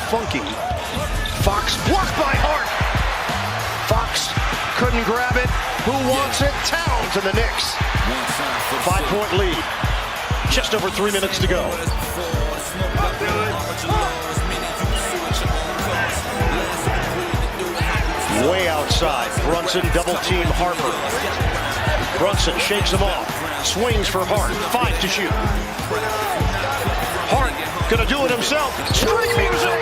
funky. Fox blocked by Hart. Fox couldn't grab it. Who wants it? Towns and the Knicks. 5-point lead. Just over 3 minutes to go. Way outside. Brunson double-team Harper. Brunson shakes him off. Swings for Hart. 5 to shoot. Hart gonna do it himself. Street music.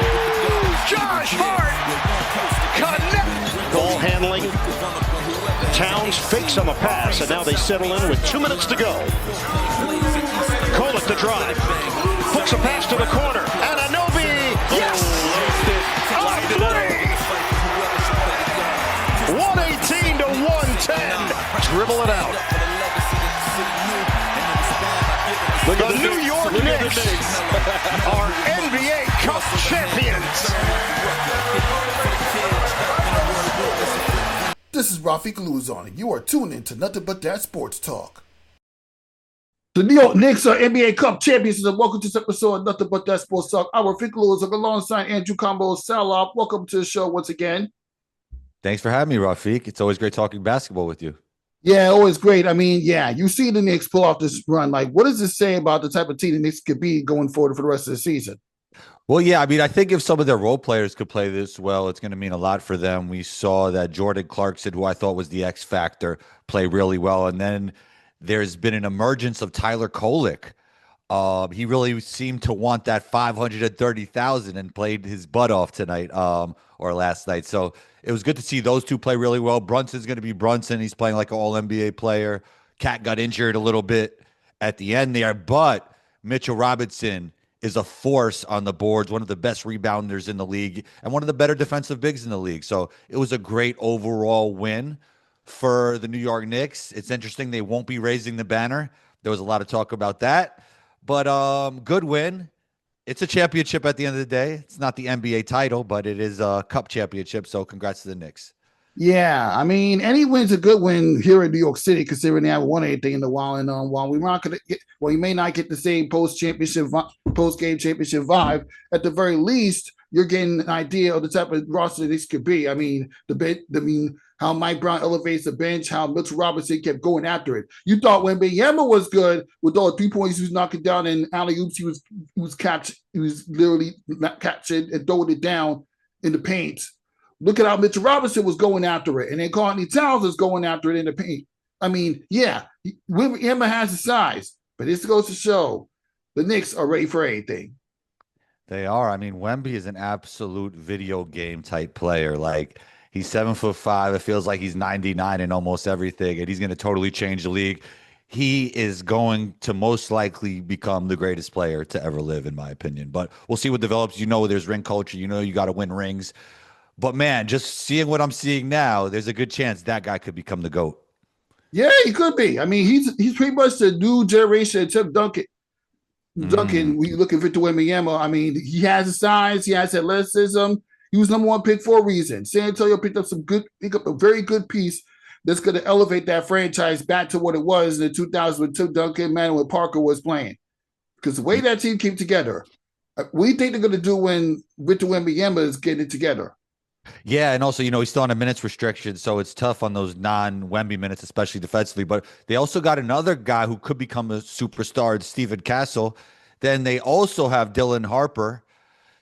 Josh Hart. Connect. Ball handling. Towns fakes on the pass, and now they settle in with 2 minutes to go. Kolek the drive. Hooks a pass to the corner. Anunoby. Yes. On three. 118 to 110. Dribble it out. The New York Knicks are NBA Cup champions. This is Rafique Louison, and you are tuned in to Nothing But That Sports Talk. The New York Knicks are NBA Cup champions, and welcome to this episode of Nothing But That Sports Talk. I'm Rafique Louison alongside Andrew Combo Salop. Welcome to the show once again. Thanks for having me, Rafique. It's always great talking basketball with you. Yeah, always great. I mean, yeah, you see the Knicks pull off this run. Like, what does this say about the type of team the Knicks could be going forward for the rest of the season? Well, yeah, I mean, I think if some of their role players could play this well, it's going to mean a lot for them. We saw that Jordan Clarkson, who I thought was the X factor, play really well. And then there's been an emergence of Tyler Kolek. He really seemed to want that 530,000 and played his butt off tonight or last night. So it was good to see those two play really well. Brunson's going to be Brunson. He's playing like an all-NBA player. Cat got injured a little bit at the end there, but Mitchell Robinson is a force on the boards, one of the best rebounders in the league, and one of the better defensive bigs in the league. So it was a great overall win for the New York Knicks. It's interesting they won't be raising the banner. There was a lot of talk about that, but good win. It's a championship at the end of the day. It's not the NBA title, but it is a cup championship, so congrats to the Knicks. Yeah, I mean, any win's a good win here in New York City, considering they haven't won anything in a while. And while we're not going to get, well, you may not get the same post-game championship vibe. At the very least, you're getting an idea of the type of roster this could be. I mean, how Mike Brown elevates the bench, how Mitchell Robinson kept going after it. You thought when Wembanyama was good with all the 3 points he was knocking down and alley-oops, he was literally catching and throwing it down in the paint. Look at how Mitchell Robinson was going after it, and then Carney Towns was going after it in the paint. I mean, yeah, Wembanyama has the size, but this goes to show the Knicks are ready for anything. They are. I mean, Wemby is an absolute video game type player. Like, he's 7'5". It feels like he's 99 in almost everything, and he's going to totally change the league. He is going to most likely become the greatest player to ever live, in my opinion. But we'll see what develops. You know, there's ring culture. You know, you got to win rings. But, man, just seeing what I'm seeing now, there's a good chance that guy could become the GOAT. Yeah, he could be. I mean, he's pretty much the new generation of Tim Duncan. When you look at Victor Wembanyama, I mean, he has the size, he has athleticism. He was number one pick for a reason. San Antonio picked up a very good piece that's going to elevate that franchise back to what it was in the 2000s when Tim Duncan, Manuel Parker was playing. Because the way that team came together, what do you think they're going to do when Victor Wembanyama is getting it together? Yeah, and also, you know, he's still on a minutes restriction, so it's tough on those non-Wemby minutes, especially defensively. But they also got another guy who could become a superstar, Stephen Castle. Then they also have Dylan Harper.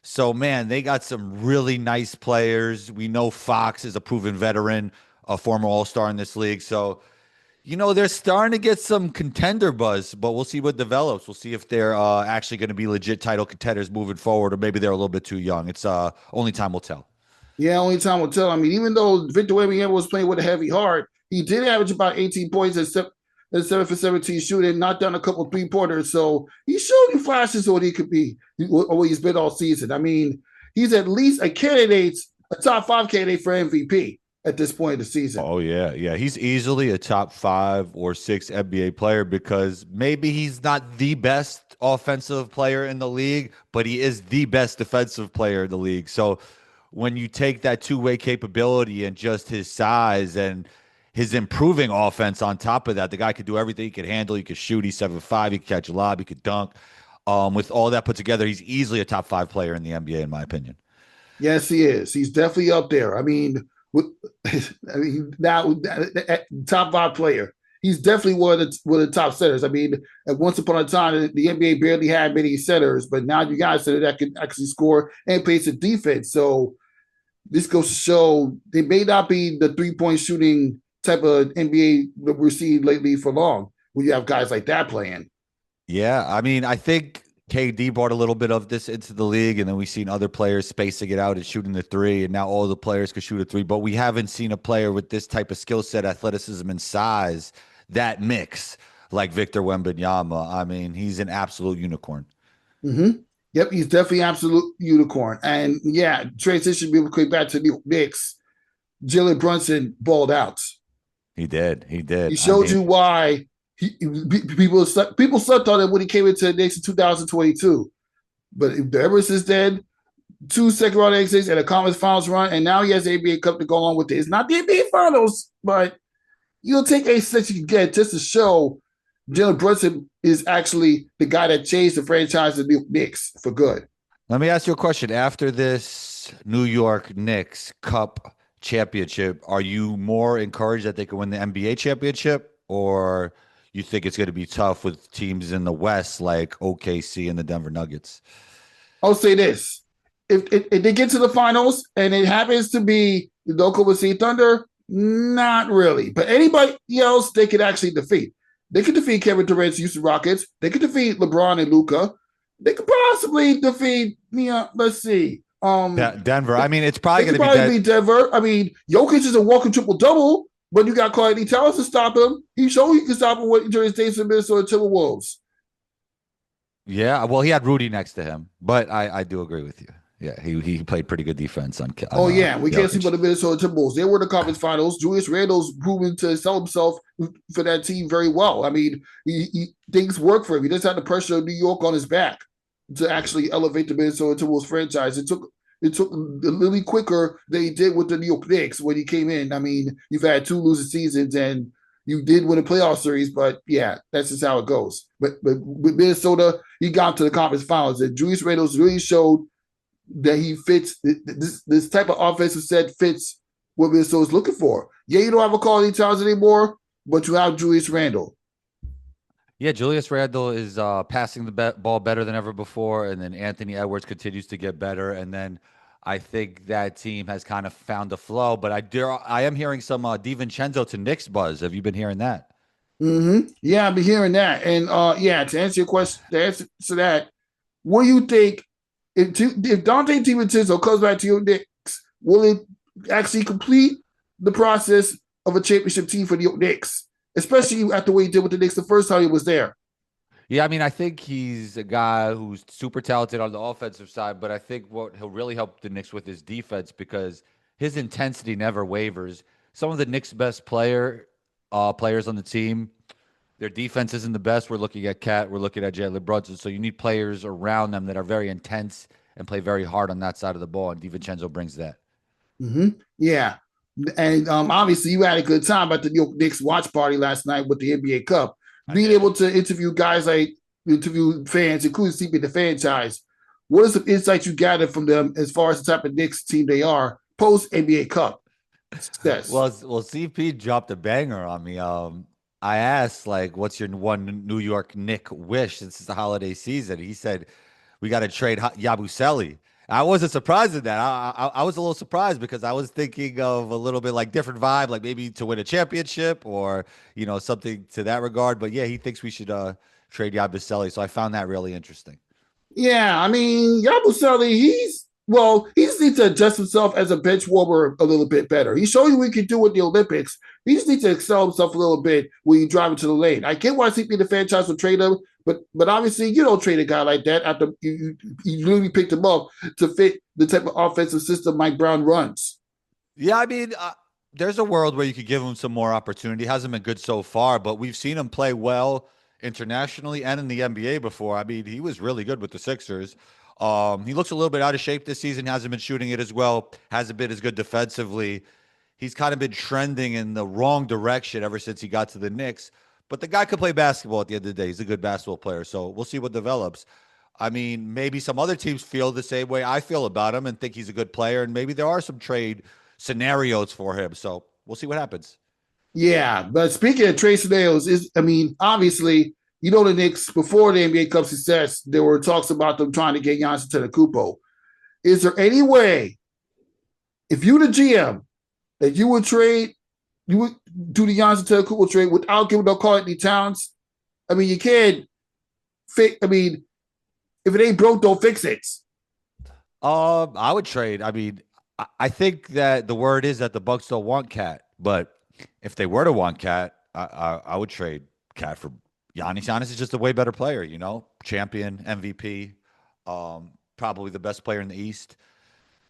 So, man, they got some really nice players. We know Fox is a proven veteran, a former All-Star in this league. So, you know, they're starting to get some contender buzz, but we'll see what develops. We'll see if they're actually going to be legit title contenders moving forward, or maybe they're a little bit too young. It's only time will tell. Yeah, only time will tell. I mean, even though Victor Wembanyama was playing with a heavy heart, he did average about 18 points and 7 for 17 shooting, knocked down a couple 3-pointers. So he showed you flashes of what he could be, or what he's been all season. I mean, he's at least a top 5 candidate for MVP at this point of the season. Oh, yeah. Yeah, he's easily a top 5 or 6 NBA player because maybe he's not the best offensive player in the league, but he is the best defensive player in the league. So when you take that two-way capability and just his size and his improving offense on top of that, the guy could do everything. He could handle, he could shoot, he's 7'5", he could catch a lob, he could dunk. With all that put together, he's easily a top 5 player in the NBA, in my opinion. Yes, he is. He's definitely up there. I mean, with, now top five player. He's definitely one of the top setters. I mean, at once upon a time, the NBA barely had many setters, but now you got a setter that can actually score and play some defense. So this goes to show they may not be the 3-point shooting type of NBA that we're seeing lately for long. When you have guys like that playing. Yeah, I mean, I think KD brought a little bit of this into the league, and then we've seen other players spacing it out and shooting the three, and now all the players can shoot a three. But we haven't seen a player with this type of skill set, athleticism, and size that mix like Victor Wembanyama. I mean, he's an absolute unicorn. Mm-hmm. Yep, he's definitely absolute unicorn. And yeah, transition real quick back to the Knicks. Jalen Brunson balled out. He did. He did. He showed you why people slept on him when he came into the Knicks in 2022. But ever since then, 2 second-round exits and a conference finals run, and now he has the NBA Cup to go along with it. It's not the NBA Finals, but you'll take a set you can get just to show Jalen Brunson is actually the guy that changed the franchise of the Knicks for good. Let me ask you a question. After this New York Knicks Cup championship, are you more encouraged that they can win the NBA championship, or you think it's going to be tough with teams in the West like OKC and the Denver Nuggets? I'll say this. If they get to the finals and it happens to be the Oklahoma City Thunder, not really. But anybody else they could actually defeat. They could defeat Kevin Durant's Houston Rockets. They could defeat LeBron and Luka. They could possibly defeat, let's see. Denver. I mean, it's probably going to be Denver. I mean, Jokic is a walking triple-double, but you got Klay Thomas to stop him. He showed he can stop him during his days in Minnesota Timberwolves. Yeah, well, he had Rudy next to him, but I do agree with you. Yeah, he played pretty good defense on. We can't see about the Minnesota Timberwolves. They were in the conference finals. Julius Randle's proven to sell himself for that team very well. I mean, things work for him. He doesn't have the pressure of New York on his back to actually elevate the Minnesota Timberwolves franchise. It took a little quicker than he did with the New York Knicks when he came in. I mean, you've had 2 losing seasons and you did win a playoff series, but yeah, that's just how it goes. But with Minnesota, he got to the conference finals, and Julius Randle's really showed that he fits this type of offensive set fits what Minnesota's looking for. Yeah, you don't have a Karl-Anthony Towns anymore, but you have Julius Randle. Yeah, Julius Randle is passing the ball better than ever before, and then Anthony Edwards continues to get better, and then I think that team has kind of found a flow. But I am hearing some DiVincenzo to Knicks buzz. Have you been hearing that? Mm-hmm. Yeah, I've been hearing that. And to answer your question, to answer that, what do you think if Dante DiVincenzo comes back to your Knicks, will it actually complete the process of a championship team for the Knicks, especially after what he did with the Knicks the first time he was there? Yeah, I mean, I think he's a guy who's super talented on the offensive side, but I think what he'll really help the Knicks with is defense because his intensity never wavers. Some of the Knicks' best players on the team, their defense isn't the best. We're looking at Cat, we're looking at Jalen Brunson, so you need players around them that are very intense and play very hard on that side of the ball, and DiVincenzo brings that. Mm-hmm. Yeah, and obviously you had a good time at the New York Knicks watch party last night with the NBA Cup. Being able to interview fans, including CP the franchise, what is the insight you gathered from them as far as the type of Knicks team they are post NBA Cup success? Well, CP dropped a banger on me. I asked, what's your one New York Knick wish since it's the holiday season? He said, we got to trade Yabusele. I wasn't surprised at that. I was a little surprised because I was thinking of a little bit different vibe, like maybe to win a championship or, something to that regard. But yeah, he thinks we should trade Yabusele. So I found that really interesting. Yeah, I mean, Yabusele, he just needs to adjust himself as a bench warmer a little bit better. He showed you what he can do with the Olympics. He just needs to excel himself a little bit when you drive into the lane. I get why CP the franchise will trade him, but obviously you don't trade a guy like that after you literally picked him up to fit the type of offensive system Mike Brown runs. Yeah, I mean, there's a world where you could give him some more opportunity. He hasn't been good so far, but we've seen him play well internationally and in the NBA before. I mean, he was really good with the Sixers. He looks a little bit out of shape this season. Hasn't been shooting it as well. Hasn't been as good defensively. He's kind of been trending in the wrong direction ever since he got to the Knicks. But the guy could play basketball at the end of the day. He's a good basketball player. So we'll see what develops. I mean, maybe some other teams feel the same way I feel about him and think he's a good player, and maybe there are some trade scenarios for him. So we'll see what happens. Yeah, but speaking of trade scenarios, obviously, the Knicks before the NBA Cup success, there were talks about them trying to get Giannis Antetokounmpo. Is there any way, if you the GM, that you would do the Giannis Antetokounmpo trade without giving up Karl Anthony Towns? I mean, you can't fix. I mean, if it ain't broke, don't fix it. I would trade. I mean, I think that the word is that the Bucks don't want Cat, but if they were to want Cat, I would trade Cat for Giannis. Giannis is just a way better player, champion, MVP, probably the best player in the East.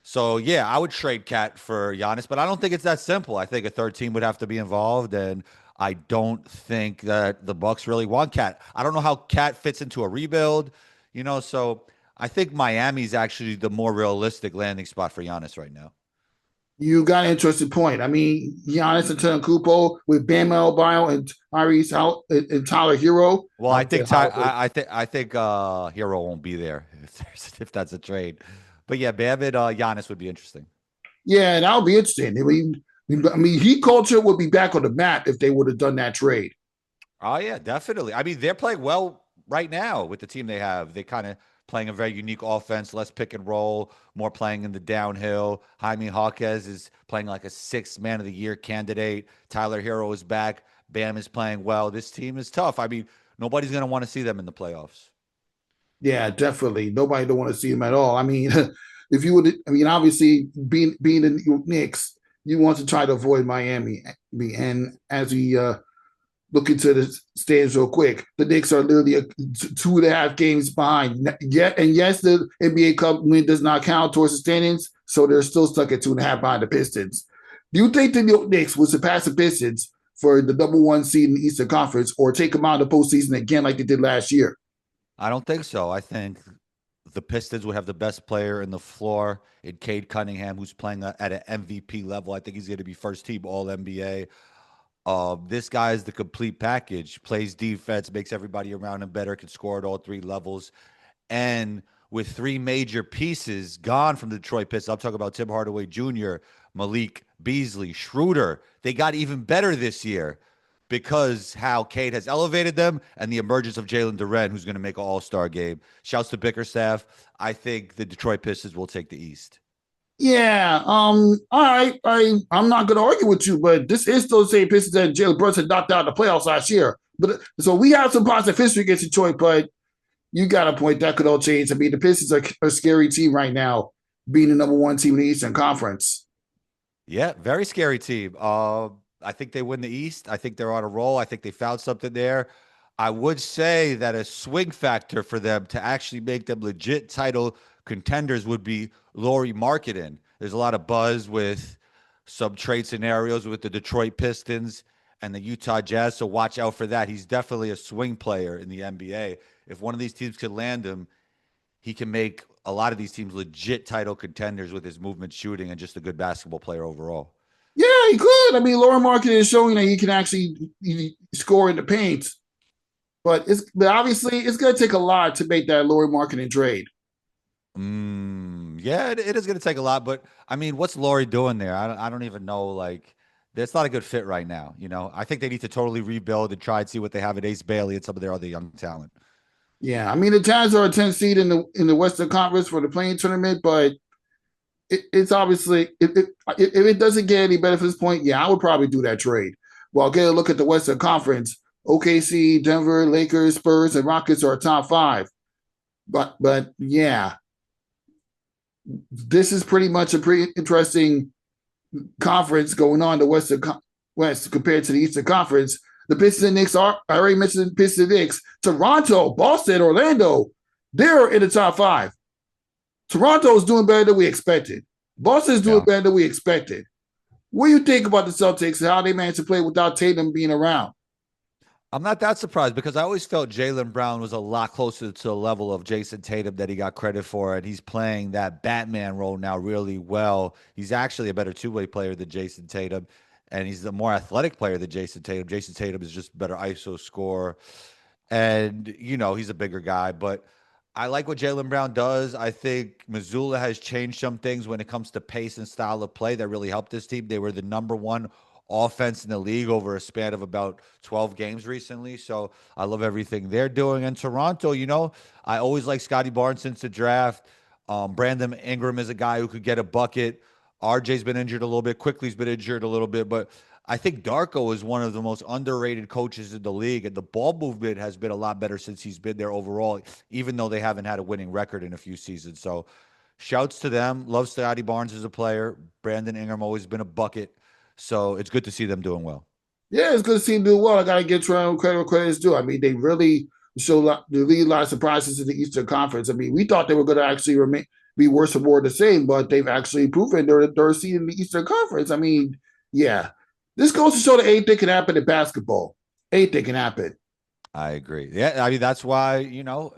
So yeah, I would trade Cat for Giannis, but I don't think it's that simple. I think a third team would have to be involved, and I don't think that the Bucks really want Cat. I don't know how Cat fits into a rebuild, so I think Miami's actually the more realistic landing spot for Giannis right now. You got an interesting point. I mean, Giannis Antetokounmpo with Bam Adebayo and Tyrese and Tyler Hero. Well, I think Hero won't be there if that's a trade. But yeah, Bam and Giannis would be interesting. Yeah, that would be interesting. I mean, Heat culture would be back on the map if they would have done that trade. Oh yeah, definitely. I mean, they're playing well right now with the team they have. They kind of playing a very unique offense, less pick and roll, more playing in the downhill. Jaime Jaquez is playing like a 6th man of the year candidate. Tyler Hero is back. Bam is playing well. This team is tough. I mean, nobody's going to want to see them in the playoffs. Yeah, definitely. Nobody don't want to see him at all. I mean, if you would, I mean, obviously being in the Knicks, you want to try to avoid Miami. And as we look into the standings real quick, the Knicks are literally 2.5 games behind. Yes, the NBA Cup win does not count towards the standings, so they're still stuck at 2.5 behind the Pistons. Do you think the New York Knicks will surpass the Pistons for the #1 seed in the Eastern Conference, or take them out in the postseason again like they did last year? I don't think so. I think the Pistons would have the best player in the floor in Cade Cunningham, who's playing at an MVP level. I think he's going to be first team All NBA. This guy is the complete package. Plays defense, makes everybody around him better, can score at all 3 levels. And with 3 major pieces gone from the Detroit Pistons, I'm talking about Tim Hardaway Jr., Malik Beasley, Schroeder. They got even better this year because how Cade has elevated them and the emergence of Jalen Duren, who's going to make an all-star game. Shouts to Bickerstaff. I think the Detroit Pistons will take the East. Yeah. All right. I'm not going to argue with you, but this is still the same Pistons that Jalen Brunson knocked out in the playoffs last year. But so we have some positive history against Detroit, but you got a point that could all change. I mean, the Pistons are a scary team right now, being the #1 team in the Eastern Conference. Yeah, very scary team. I think they win the East. I think they're on a roll. I think they found something there. I would say that a swing factor for them to actually make them legit title contenders would be Lauri Markkanen. There's a lot of buzz with some trade scenarios with the Detroit Pistons and the Utah Jazz, so watch out for that. He's definitely a swing player in the NBA. If one of these teams could land him, he can make a lot of these teams legit title contenders with his movement shooting and just a good basketball player overall. Yeah, he could. I mean, Lauri Markkanen is showing that he can actually score in the paint. But obviously it's going to take a lot to make that Lauri Markkanen trade. Yeah, it is going to take a lot. But I mean, what's Lauri doing there? I don't even know. Like, that's not a good fit right now. I think they need to totally rebuild and try and see what they have at Ace Bailey and some of their other young talent. Yeah, I mean the Jazz are a 10th seed in the Western Conference for the playing tournament, but it's obviously if it doesn't get any better from this point, yeah, I would probably do that trade. Well, get a look at the Western Conference. OKC, Denver, Lakers, Spurs, and Rockets are top 5. But yeah, this is pretty much a pretty interesting conference going on the West compared to the Eastern Conference. The Pistons and Knicks I already mentioned the Pistons and Knicks. Toronto, Boston, Orlando, they're in the top 5. Toronto is doing better than we expected. Boston is doing better than we expected. What do you think about the Celtics and how they managed to play without Tatum being around? I'm not that surprised because I always felt Jaylen Brown was a lot closer to the level of Jason Tatum that he got credit for, and he's playing that Batman role now really well. He's actually a better two-way player than Jason Tatum, and he's the more athletic player than Jason Tatum. Jason Tatum is just a better ISO scorer, and, he's a bigger guy. But I like what Jaylen Brown does. I think Missoula has changed some things when it comes to pace and style of play that really helped this team. They were the number one offense in the league over a span of about 12 games recently. So I love everything they're doing. And Toronto, I always like Scotty Barnes since the draft. Brandon Ingram is a guy who could get a bucket. RJ's been injured a little bit. Quickly's been injured a little bit, but I think Darko is one of the most underrated coaches in the league, and the ball movement has been a lot better since he's been there overall, even though they haven't had a winning record in a few seasons. So shouts to them. Love Scotty Barnes as a player. Brandon Ingram always been a bucket. So it's good to see them doing well. Yeah, it's good to see him do well. I got to give Toronto credit where credit's due. I mean, they really the lead a lot of surprises in the Eastern Conference. I mean, we thought they were going to actually be worse or more the same, but they've actually proven they're the third seed in the Eastern Conference. I mean, yeah, this goes to show that anything can happen in basketball. Anything can happen. I agree. Yeah, I mean, that's why,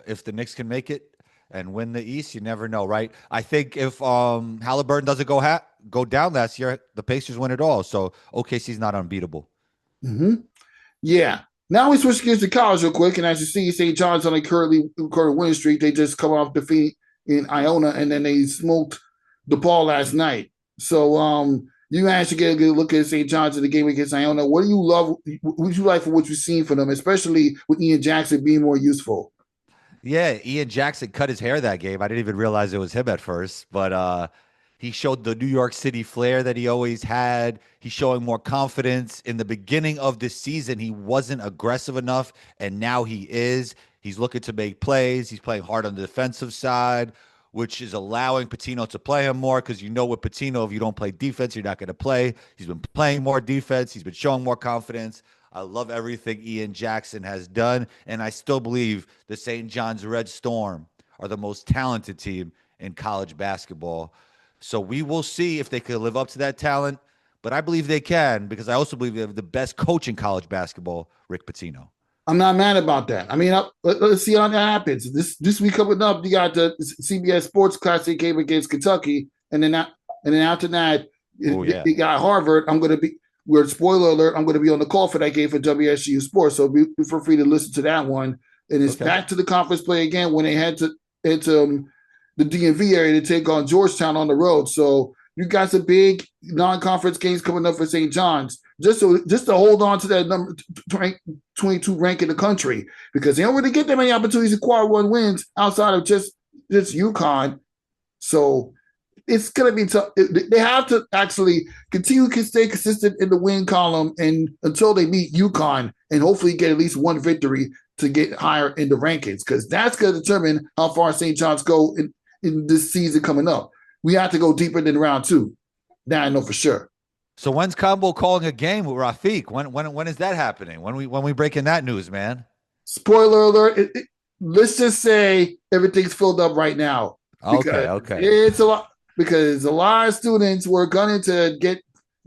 if the Knicks can make it and win the East, you never know, right? I think if Halliburton doesn't go down last year, the Pacers win it all. So OKC's not unbeatable. Mm-hmm. Yeah. Now we switch gears to college real quick, and as you see, St. John's on a current winning streak. They just come off defeat in Iona, and then they smoked DePaul last night. So you managed to get a good look at St. John's in the game against Iona. What do you love? What would you like for what you've seen from them, especially with Ian Jackson being more useful? Yeah, Ian Jackson cut his hair that game. I didn't even realize it was him at first, but he showed the New York City flair that he always had. He's showing more confidence. In the beginning of this season, he wasn't aggressive enough, and now he is. He's looking to make plays. He's playing hard on the defensive side, which is allowing Patino to play him more because with Patino, if you don't play defense, you're not going to play. He's been playing more defense. He's been showing more confidence. I love everything Ian Jackson has done, and I still believe the St. John's Red Storm are the most talented team in college basketball. So we will see if they can live up to that talent, but I believe they can because I also believe they have the best coach in college basketball, Rick Pitino. I'm not mad about that. I mean, let's see how that happens. This week coming up, you got the CBS Sports Classic game against Kentucky, and then after that, you got Harvard. We're spoiler alert. I'm going to be on the call for that game for WSU Sports, so feel free to listen to that one. And it's back to the conference play again when they head to the DMV area to take on Georgetown on the road. So you got some big non-conference games coming up for St. John's. Just to hold on to that number 22 rank in the country, because they don't really get that many opportunities to acquire one wins outside of just UConn. So it's going to be tough. They have to actually continue to stay consistent in the win column and until they meet UConn and hopefully get at least one victory to get higher in the rankings, because that's going to determine how far St. John's go in this season coming up. We have to go deeper than round 2. That I know for sure. So when's Combo calling a game with Rafique? When is that happening? When we breaking that news, man? Spoiler alert. Let's just say everything's filled up right now. Okay. It's a lot because a lot of students were gunning to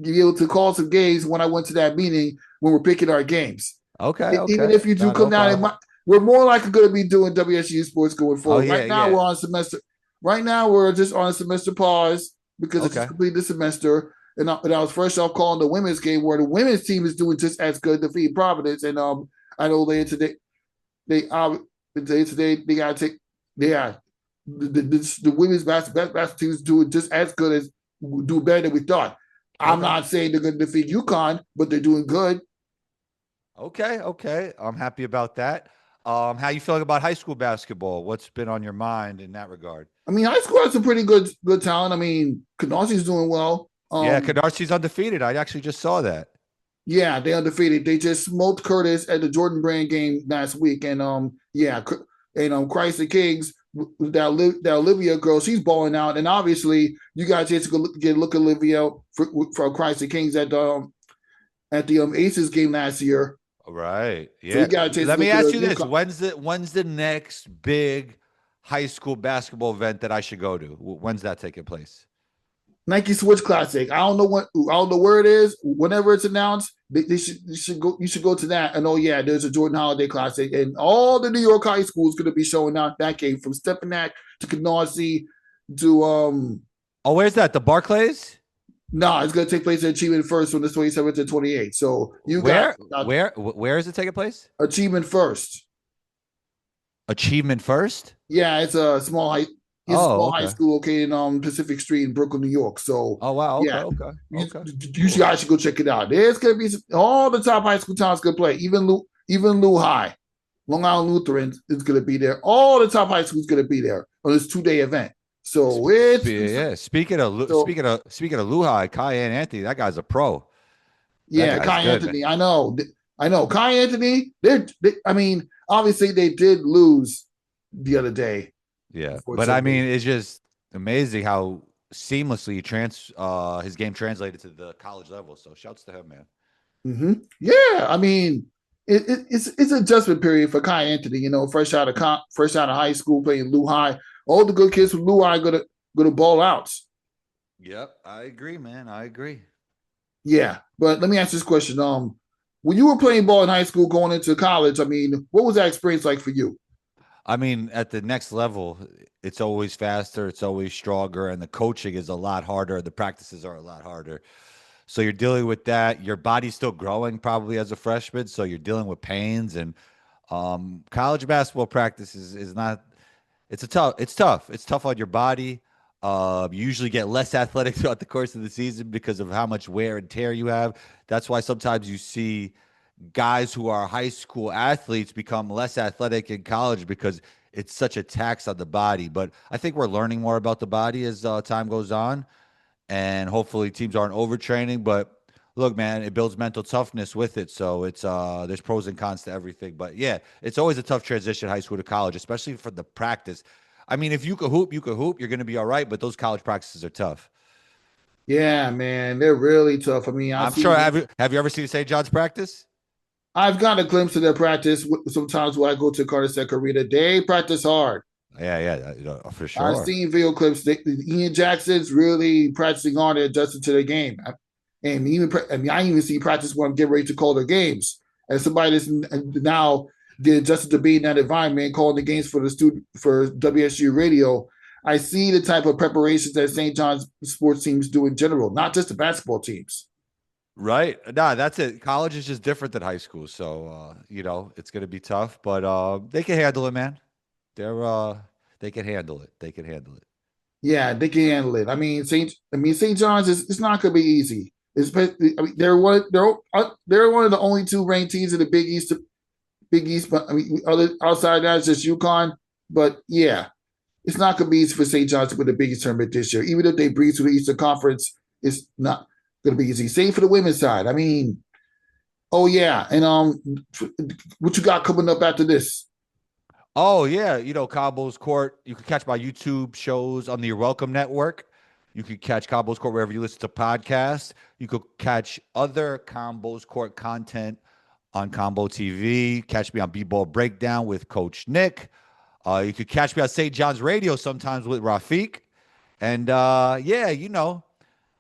be able to call some games when I went to that meeting when we're picking our games. Okay. Even if you do come down, we're more likely going to be doing WSU sports going forward. Right now, we're on semester. Right now, we're just on a semester pause because it's just completed the semester. And I was first off calling the women's game where the women's team is doing just as good to defeat Providence. And I know later today, they got to take the women's basketball team is doing just as good as do better than we thought. I'm not saying they're going to defeat UConn, but they're doing good. Okay. I'm happy about that. How you feeling about high school basketball? What's been on your mind in that regard? I mean, high school has some pretty good talent. I mean, Canarsi's doing well. Canarsi's undefeated. I actually just saw that. Yeah, they undefeated. They just smoked Curtis at the Jordan Brand game last week, and Christ the Kings, that Olivia girl, she's balling out, and obviously you guys just get a look at Olivia for Christ the Kings at the Aces game last year. Right. Yeah. So let me ask you this: when's the next big high school basketball event that I should go to? When's that taking place? Nike Switch Classic. I don't know where it is. Whenever it's announced, you should go to that. And there's a Jordan Holiday Classic, and all the New York high schools going to be showing out that game from Stepinac to Canarsie to where's that? The Barclays? No, it's going to take place at Achievement First from the 27th to 28th. So where is it taking place? Achievement First. Achievement First? Yeah, it's a small high. It's a Oh, small high okay. school located on Pacific Street in Brooklyn, New York. So Oh, wow. Okay, yeah, okay, you, okay. you Cool. guys should go check it out. There's gonna be all the top high school towns gonna play. Even Lou High, Long Island Lutheran is gonna be there. All the top high schools gonna be there on this 2-day event. So Yeah. so Speaking of Lehigh, Kyan Anthony, that guy's a pro. That yeah, guy's Kai good, man. Anthony. I know. Kai Anthony. I mean, obviously they did lose the other day, Yeah, but I unfortunately. mean, it's just amazing how seamlessly his game translated to the college level. So shouts to him, man. Yeah, I mean, it's an adjustment period for Kai Anthony. You know, fresh out of high school, playing Lou High. All the good kids from Lou High gonna ball out. Yep, I agree, man. I agree. Yeah, but let me ask this question. When you were playing ball in high school, going into college, I mean, what was that experience like for you? I mean, at the next level, it's always faster, it's always stronger, and the coaching is a lot harder. The practices are a lot harder. So you're dealing with that. Your body's still growing probably as a freshman, so you're dealing with pains and college basketball practice is not. It's tough. It's tough on your body. You usually get less athletic throughout the course of the season because of how much wear and tear you have. That's why sometimes you see guys who are high school athletes become less athletic in college because it's such a tax on the body. But I think we're learning more about the body as time goes on, and hopefully teams aren't overtraining. But look, man, it builds mental toughness with it. So it's there's pros and cons to everything. But yeah, it's always a tough transition high school to college, especially for the practice. I mean, if you could hoop, you could hoop. You're going to be all right. But those college practices are tough. Yeah, man, they're really tough. I mean, I'm sure. Have you ever seen St. John's practice? I've got a glimpse of their practice sometimes when I go to Carter Arena. They practice hard. Yeah, yeah, for I've sure. seen video clips. Ian Jackson's really practicing hard and adjusting to the game. I even see practice when I'm getting ready to call their games. As somebody that's now get adjusted to being in that environment, calling the games for the student for WSU radio, I see the type of preparations that St. John's sports teams do in general, not just the basketball teams. Right. Nah, that's it. College is just different than high school. So, it's going to be tough, but they can handle it, man. They're they can handle it. They can handle it. Yeah, they can handle it. St. John's is it's not going to be easy. They're one of the only two ranked teams in the Big East. Big East, but I mean, other outside that is just UConn. But yeah, it's not going to be easy for St. John's to win the Big East tournament this year. Even if they breeze through the Eastern Conference, it's not going to be easy. Same for the women's side. I mean, oh yeah, and what you got coming up after this? Oh yeah, Combos Court. You can catch my YouTube shows on the You're Welcome Network. You can catch Combos Court wherever you listen to podcasts. You could catch other Combos Court content on Combo TV. Catch me on B-Ball Breakdown with Coach Nick. You could catch me on St. John's Radio sometimes with Rafique. And yeah,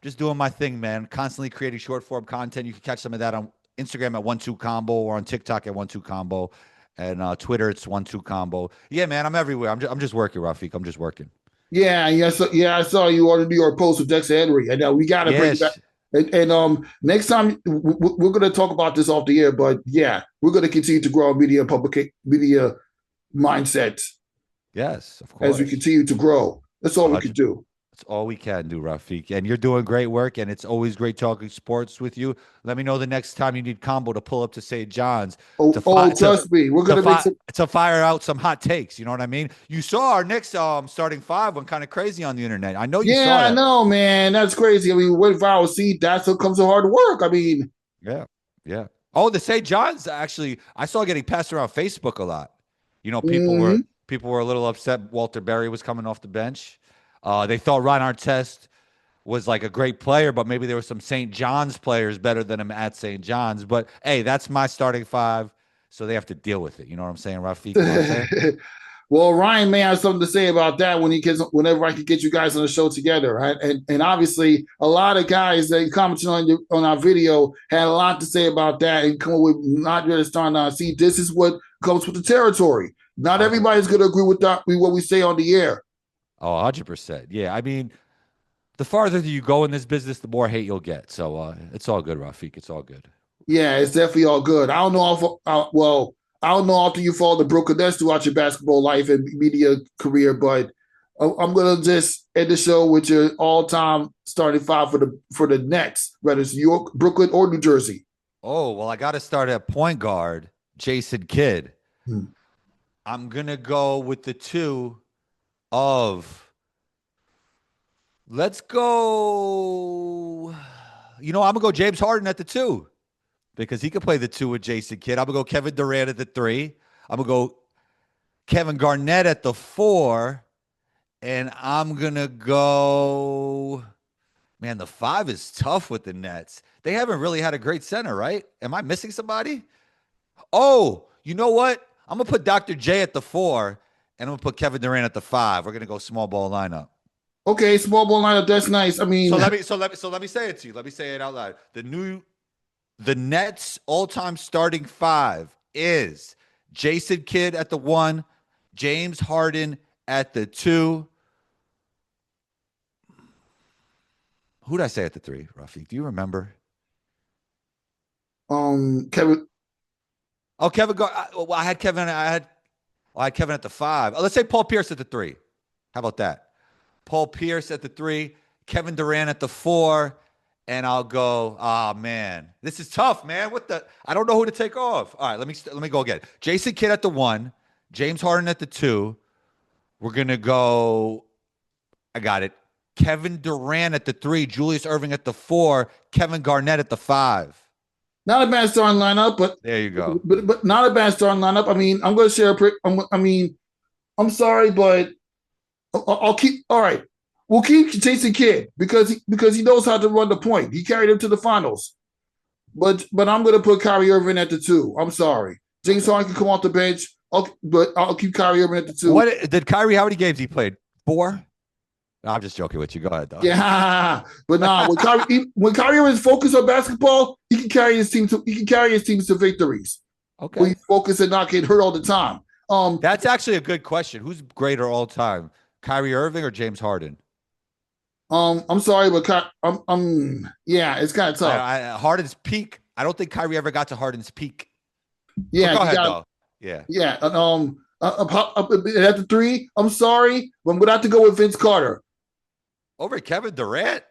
just doing my thing, man. Constantly creating short form content. You can catch some of that on Instagram at 12combo or on TikTok at 12combo. And Twitter, it's 12combo. Yeah, man, I'm everywhere. I'm just working, Rafiq. I'm just working. Yeah, I saw you on the New York Post with Dexter Henry, and we got to bring it back. Yes. Next time we're going to talk about this off the air, but yeah, we're going to continue to grow our media mindset Yes, of as we course. continue to grow. That's all we could do. That's all we can do, Rafiq. And you're doing great work, and it's always great talking sports with you. Let me know the next time you need Combo to pull up to St. John's Trust me, we're gonna make to fire out some hot takes. You know what I mean? You saw our Knicks starting five went kind of crazy on the internet. I know you saw Yeah, I that. know, man. That's crazy. I mean, what viral see? That's what comes to hard work. I mean, Yeah, yeah. Oh, the St. John's actually, I saw getting passed around Facebook a lot. People were a little upset. Walter Berry was coming off the bench. They thought Ron Artest was like a great player, but maybe there were some St. John's players better than him at St. John's. But hey, that's my starting five, so they have to deal with it. You know what I'm saying, Rafiq? You know what I'm saying? Well, Ryan may have something to say about that whenever I can get you guys on the show together, right? And obviously, a lot of guys that commented on our video had a lot to say about that and come up with not really starting on. See, this is what comes with the territory. Not everybody's going to agree with what we say on the air. Oh, 100%. Yeah, I mean, the farther you go in this business, the more hate you'll get. So it's all good, Rafiq. It's all good. Yeah, it's definitely all good. I don't know if I don't know after you follow the Brooklyn Nets throughout your basketball life and media career, but I'm gonna just end the show with your all-time starting five for the Nets, whether it's New York, Brooklyn, or New Jersey. Oh, well, I got to start at point guard, Jason Kidd. Hmm. I'm going to go with the two of, let's go, I'm going to go James Harden at the two because he can play the two with Jason Kidd. I'm going to go Kevin Durant at the three. I'm going to go Kevin Garnett at the four. And I'm going to go, man, the five is tough with the Nets. They haven't really had a great center, right? Am I missing somebody? Oh, you know what? I'm going to put Dr. J at the four, and I'm going to put Kevin Durant at the five. We're going to go small ball lineup. Okay, small ball lineup. That's nice. I mean, so let me say it to you. Let me say it out loud. The Nets all-time starting five is Jason Kidd at the one, James Harden at the two. Who did I say at the three, Rafique? Do you remember? Kevin. Oh, Kevin. I had Kevin. I had Kevin at the five. Let's say Paul Pierce at the three. How about that? Paul Pierce at the three, Kevin Durant at the four, and I'll go. Oh man, this is tough, man. I don't know who to take off. All right, let me go again. Jason Kidd at the one, James Harden at the two. We're gonna go. I got it. Kevin Durant at the three, Julius Erving at the four, Kevin Garnett at the five. Not a bad starting lineup, but there you go. But not a bad starting lineup. I mean, I'm going to share. I'm sorry, but I'll keep. All right, we'll keep Jason Kidd because he knows how to run the point. He carried him to the finals. But I'm going to put Kyrie Irving at the two. I'm sorry, James Harden can come off the bench. But I'll keep Kyrie Irving at the two. What did Kyrie? How many games he played? 4. No, I'm just joking with you. Go ahead, though. Yeah, but when Kyrie is focused on basketball, he can carry his team to victories. Okay. When he's focused and not getting hurt all the time. That's actually a good question. Who's greater all time, Kyrie Irving or James Harden? I'm sorry, but yeah, it's kind of tough. Harden's peak. I don't think Kyrie ever got to Harden's peak. Yeah, go ahead, though. Yeah. Yeah. At the three, I'm sorry, but I'm gonna have to go with Vince Carter. Over Kevin Durant?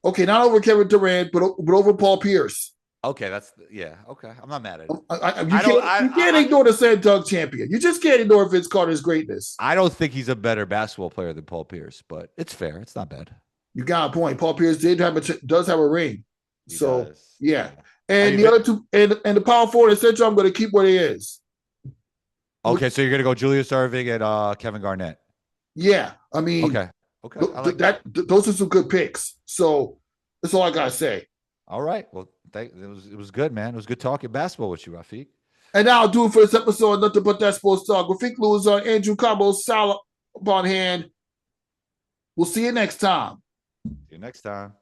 Okay, not over Kevin Durant, but over Paul Pierce. Okay, okay. I'm not mad at it. You can't ignore the San Antonio champion. You just can't ignore Vince Carter's greatness. I don't think he's a better basketball player than Paul Pierce, but it's fair. It's not bad. You got a point. Paul Pierce does have a ring. He does. Yeah. And the other two, and the power forward and center, I'm going to keep what he is. Okay, so you're going to go Julius Erving and Kevin Garnett. Yeah, I mean, okay. I like that. Those are some good picks. So that's all I gotta say. All right. Well, it was good, man. It was good talking basketball with you, Rafique. And now I'll do it for this episode. Nothing but that sports talk. Rafique Louison, Andrew Cabo, Salah upon hand. We'll see you next time. See you next time.